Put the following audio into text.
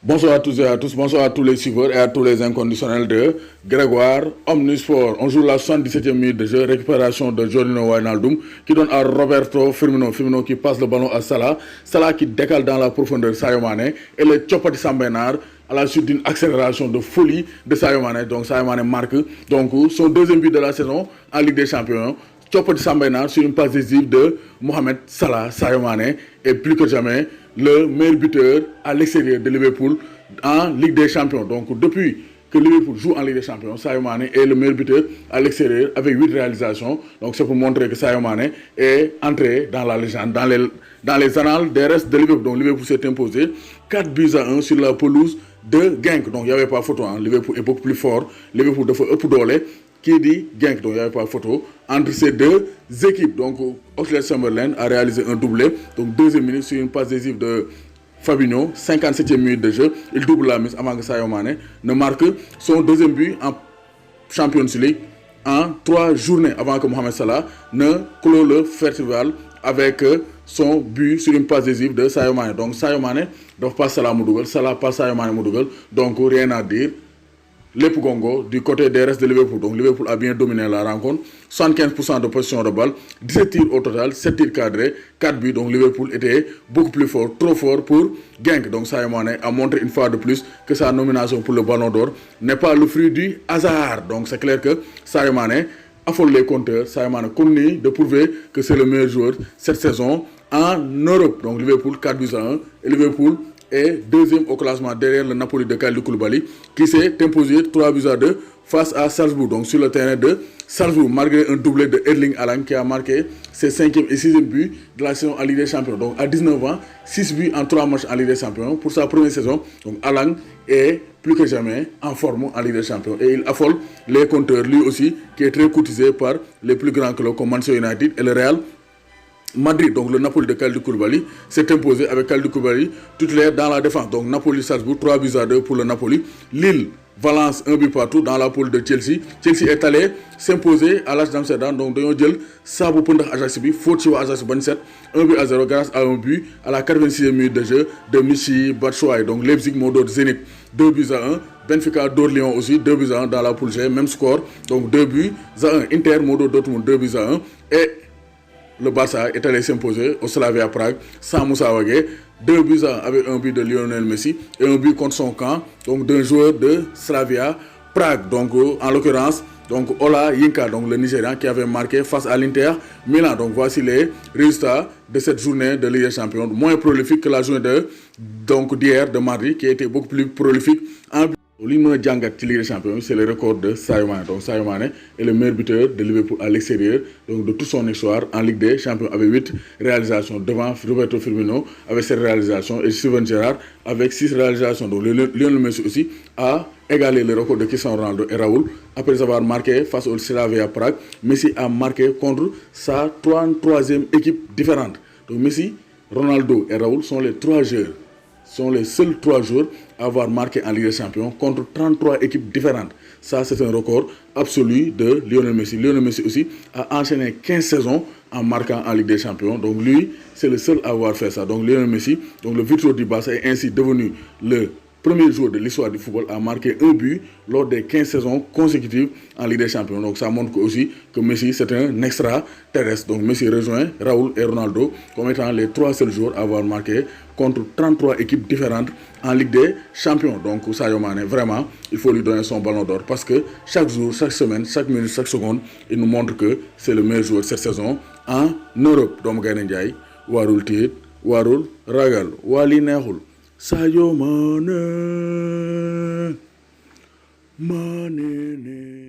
Bonsoir à tous et à tous, bonsoir à tous les suiveurs et à tous les inconditionnels de Grégoire Omnisport. On joue la 77e minute de jeu, récupération de Jorginho Wijnaldum qui donne à Roberto Firmino, Firmino qui passe le ballon à Salah, Salah qui décale dans la profondeur Sadio Mané et le Chopati Sambenar à la suite d'une accélération de folie de Sadio Mané. Donc Sadio Mané marque donc son deuxième but de la saison en Ligue des Champions. Chopati Sambenar sur une passe décisive de Mohamed Salah, Sadio Mané et plus que jamais le meilleur buteur à l'extérieur de Liverpool en Ligue des Champions. Donc depuis que Liverpool joue en Ligue des Champions, Sadio Mané est le meilleur buteur à l'extérieur avec 8 réalisations. Donc c'est pour montrer que Sadio Mané est entré dans la légende, dans les annales des restes de Liverpool. Donc Liverpool s'est imposé 4 buts à 1 sur la pelouse de Genk. Donc il n'y avait pas photo, hein. Liverpool est beaucoup plus fort. Liverpool dafa ëpp doole qui dit Genk, donc il n'y avait pas photo entre ces deux équipes. Donc Oxlade-Chamberlain a réalisé un doublé, donc deuxième minute sur une passe décisive de Fabinho, 57e minute de jeu, il double la mise avant que Sadio Mané ne marque son deuxième but en Champions League en 3 journées avant que Mohamed Salah ne clôt le festival avec son but sur une passe décisive de Sadio Mané. Donc Sadio Mané doit pas Salah Moudougel, Salah passe Sadio Mané Moudougel, donc rien à dire. Les Pougongo du côté des restes de Liverpool. Donc Liverpool a bien dominé la rencontre. 75% de possession de balle, 17 tirs au total, 7 tirs cadrés, 4 buts. Donc Liverpool était beaucoup plus fort, trop fort pour Genk. Donc Sadio Mané a montré une fois de plus que sa nomination pour le Ballon d'Or n'est pas le fruit du hasard. Donc c'est clair que Sadio Mané affole les compteurs. Sadio Mané continue de prouver que c'est le meilleur joueur cette saison en Europe. Donc Liverpool 4 buts à 1 et Liverpool est deuxième au classement derrière le Napoli de Kalidou Koulibaly qui s'est imposé 3 buts à 2 face à Salzbourg. Donc sur le terrain de Salzbourg, malgré un doublé de Erling Haaland qui a marqué ses 5e et 6e buts de la saison en Ligue des Champions. Donc à 19 ans, 6 buts en 3 matchs en Ligue des Champions pour sa première saison. Donc Haaland est plus que jamais en forme en Ligue des Champions et il affole les compteurs lui aussi qui est très courtisé par les plus grands clubs comme Manchester United et le Real Madrid. Donc le Napoli de Kalidou Koulibaly s'est imposé avec Kalidou Koulibaly titulaire dans la défense. Donc Napoli-Salzbourg, 3 buts à 2 pour le Napoli. Lille, Valence, 1 but partout dans la poule de Chelsea. Chelsea est allé s'imposer à l'Ajax d'Amsterdam. Donc dañoo jël saabu pëndax Ajax bi faute ci waa Ajax bañ set 1 but à 0 grâce à un but à la 86e minute de jeu de Michy Batshuayi. Donc Leipzig moo dóor Zenit 2 buts à 1. Benfica dóor Lyon aussi 2 buts à 1 dans la poule G, même score. Donc 2 buts à 1. Inter moo dóor Dortmund 2 buts à 1 et le Barça est allé s'imposer au Slavia Prague sans Moussa Wagué. 2 buts avec un but de Lionel Messi et un but contre son camp, donc d'un joueur de Slavia Prague. Donc en l'occurrence, donc Ola Yinka, donc le Nigérian qui avait marqué face à l'Inter Milan. Donc voici les résultats de cette journée de Ligue des Champions, moins prolifique que la journée d'hier de mardi qui a été beaucoup plus prolifique en li ñu mën a jàngat ci Ligue des Champions, c'est le record de Sadio Mané. Donc Sadio Mané est le meilleur buteur de Liverpool à l'extérieur, donc de toute son histoire en Ligue des Champions avec 8 réalisations devant Roberto Firmino avec 7 réalisations et Steven Gerrard avec 6 réalisations. Donc Lionel Messi aussi a égalé le record de Cristiano Ronaldo et Raoul après avoir marqué face au Slavia Prague. Messi a marqué contre sa 33e équipe différente. Donc Messi, Ronaldo et Raoul sont les seuls 3 joueurs à avoir marqué en Ligue des Champions contre 33 équipes différentes. Ça, c'est un record absolu de Lionel Messi. Lionel Messi aussi a enchaîné 15 saisons en marquant en Ligue des Champions. Donc lui, c'est le seul à avoir fait ça. Donc Lionel Messi, donc le virtuose du Barça, est ainsi devenu le premier joueur de l'histoire du football à marquer un but lors des 15 saisons consécutives en Ligue des Champions. Donc ça montre aussi que Messi, c'est un extraterrestre. Donc Messi rejoint Raoul et Ronaldo comme étant les 3 seuls joueurs à avoir marqué contre 33 équipes différentes en Ligue des Champions. Donc Sadio Mané, vraiment, il faut lui donner son ballon d'or parce que chaque jour, chaque semaine, chaque minute, chaque seconde, il nous montre que c'est le meilleur joueur cette saison en Europe. Donc Gaïndé Ndiaye, warul tiit, warul ragal, wali neexul. Sadio Mané, Mané.